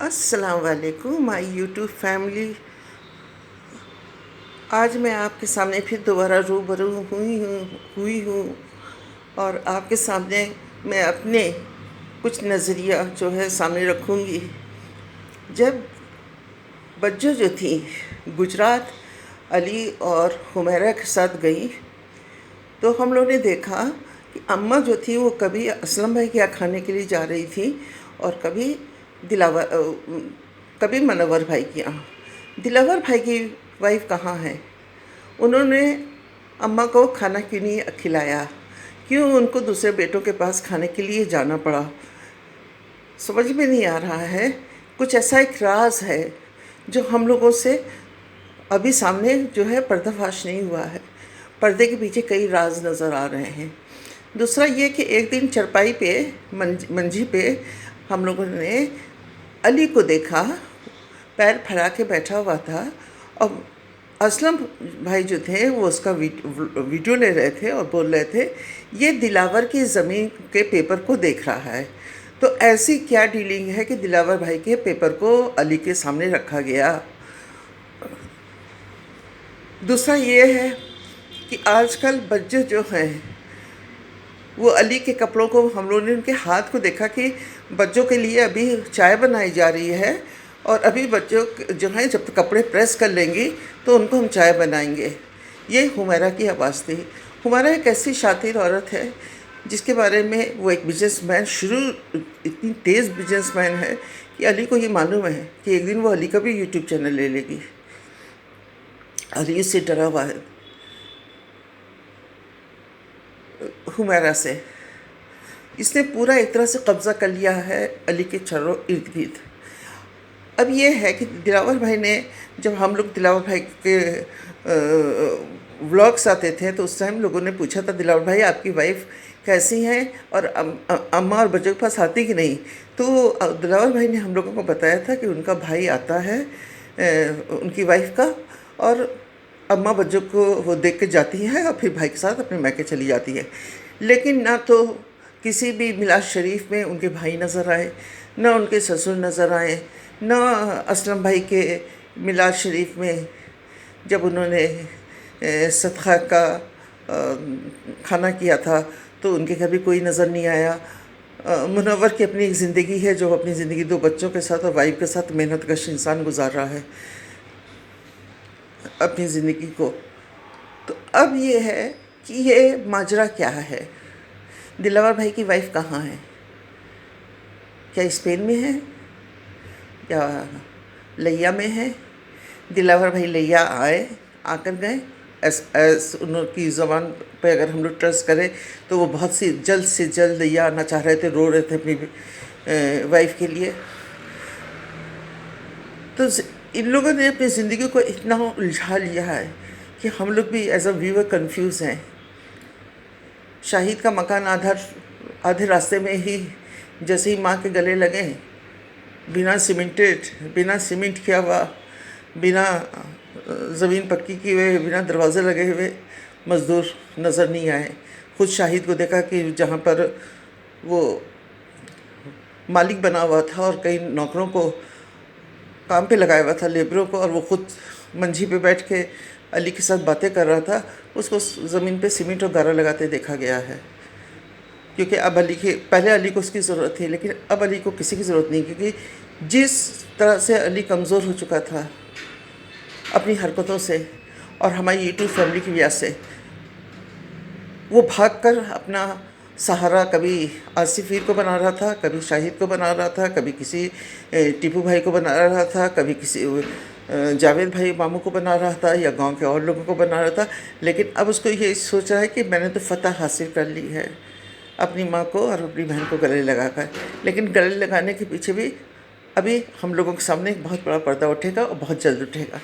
अस्सलाम वालेकुम my YouTube family. आज मैं आपके सामने फिर दोबारा रूबरू हुई हूँ और आपके सामने मैं अपने कुछ नज़रिया जो है सामने रखूँगी। जब बच्चों जो थी गुजरात अली और हुमैरा के साथ गई तो हम लोगों ने देखा कि अम्मा जो थी वो कभी असलम भाई के यहाँ खाने के लिए जा रही थी और कभी मनव्वर भाई के यहाँ। दिलावर भाई की वाइफ कहाँ है? उन्होंने अम्मा को खाना क्यों नहीं खिलाया? क्यों उनको दूसरे बेटों के पास खाने के लिए जाना पड़ा? समझ में नहीं आ रहा है। कुछ ऐसा एक राज है जो हम लोगों से अभी सामने जो है पर्दाफाश नहीं हुआ है। पर्दे के पीछे कई राज नज़र आ रहे हैं। दूसरा ये कि एक दिन चरपाई पे मंजी पे हम लोगों ने अली को देखा, पैर फैला के बैठा हुआ था और असलम भाई जो थे वो उसका वीडियो ले रहे थे और बोल रहे थे ये दिलावर की ज़मीन के पेपर को देख रहा है। तो ऐसी क्या डीलिंग है कि दिलावर भाई के पेपर को अली के सामने रखा गया? दूसरा ये है कि आजकल बच्चे जो हैं वो अली के कपड़ों को, हम लोगों ने उनके हाथ को देखा कि बच्चों के लिए अभी चाय बनाई जा रही है और अभी बच्चों जो हैं जब तक कपड़े प्रेस कर लेंगी तो उनको हम चाय बनाएंगे। ये हुमैरा की आवाज़ थी। हुमैरा एक ऐसी शातिर औरत है जिसके बारे में वो एक बिजनेसमैन इतनी तेज़ बिजनेसमैन है कि अली को ये मालूम है कि एक दिन वो अली का भी यूट्यूब चैनल ले लेगी। अली उससे डरा हुआ है हुमैरा से। इसने पूरा एक तरह से कब्ज़ा कर लिया है अली के चारों इर्द गिर्द। अब ये है कि दिलावर भाई ने, जब हम लोग दिलावर भाई के व्लॉग्स आते थे तो उस टाइम लोगों ने पूछा था दिलावर भाई आपकी वाइफ कैसी हैं और अम्मा और बच्चों के पास आती कि नहीं? तो दिलावर भाई ने हम लोगों को बताया था कि उनका भाई आता है उनकी वाइफ का, और अम्मा बच्चों को वो देख के जाती है और फिर भाई के साथ अपने मैके चली जाती है। लेकिन ना तो किसी भी मिलाद शरीफ में उनके भाई नज़र आए, ना उनके ससुर नज़र आए, ना असलम भाई के मिलाद शरीफ में जब उन्होंने सदका का खाना किया था तो उनके घर भी कोई नज़र नहीं आया। मुनव्वर की अपनी एक ज़िंदगी है जो अपनी ज़िंदगी दो बच्चों के साथ और वाइफ के साथ मेहनत कश इंसान गुजार रहा है अपनी ज़िंदगी को। तो अब ये है कि ये माजरा क्या है? दिलावर भाई की वाइफ कहाँ है? क्या स्पेन में है या लिया में है? दिलावर भाई लिया आकर गए। उनकी ज़बान पे अगर हम लोग ट्रस्ट करें तो वो बहुत सी जल्द से जल्द लिया आना चाह रहे थे, रो रहे थे अपनी वाइफ के लिए। तो इन लोगों ने अपनी ज़िंदगी को इतना उलझा लिया है कि हम लोग भी एज अ व्यूअर कंफ्यूज हैं। शाहिद का मकान आधे रास्ते में ही जैसे ही माँ के गले लगे, बिना सीमेंट किया हुआ, बिना ज़मीन पक्की किए हुए, बिना दरवाज़े लगे हुए मज़दूर नज़र नहीं आए। खुद शाहिद को देखा कि जहाँ पर वो मालिक बना हुआ था और कई नौकरों को काम पे लगाया हुआ था, लेबरों को, और वो खुद मंजी पे बैठ के अली के साथ बातें कर रहा था, उसको ज़मीन पे सीमेंट और गारा लगाते देखा गया है। क्योंकि अब पहले अली को उसकी ज़रूरत थी, लेकिन अब अली को किसी की ज़रूरत नहीं, क्योंकि जिस तरह से अली कमज़ोर हो चुका था अपनी हरकतों से और हमारी यूट्यूब फैमिली की वजह से, वो भागकर अपना सहारा कभी आसिफीर को बना रहा था, कभी शाहिद को बना रहा था, कभी किसी टीपू भाई को बना रहा था, कभी किसी जावेद भाई मामू को बना रहा था या गांव के और लोगों को बना रहा था। लेकिन अब उसको ये सोच रहा है कि मैंने तो फ़तह हासिल कर ली है अपनी माँ को और अपनी बहन को गले लगाकर। लेकिन गले लगाने के पीछे भी अभी हम लोगों के सामने एक बहुत बड़ा पर्दा उठेगा और बहुत जल्द उठेगा।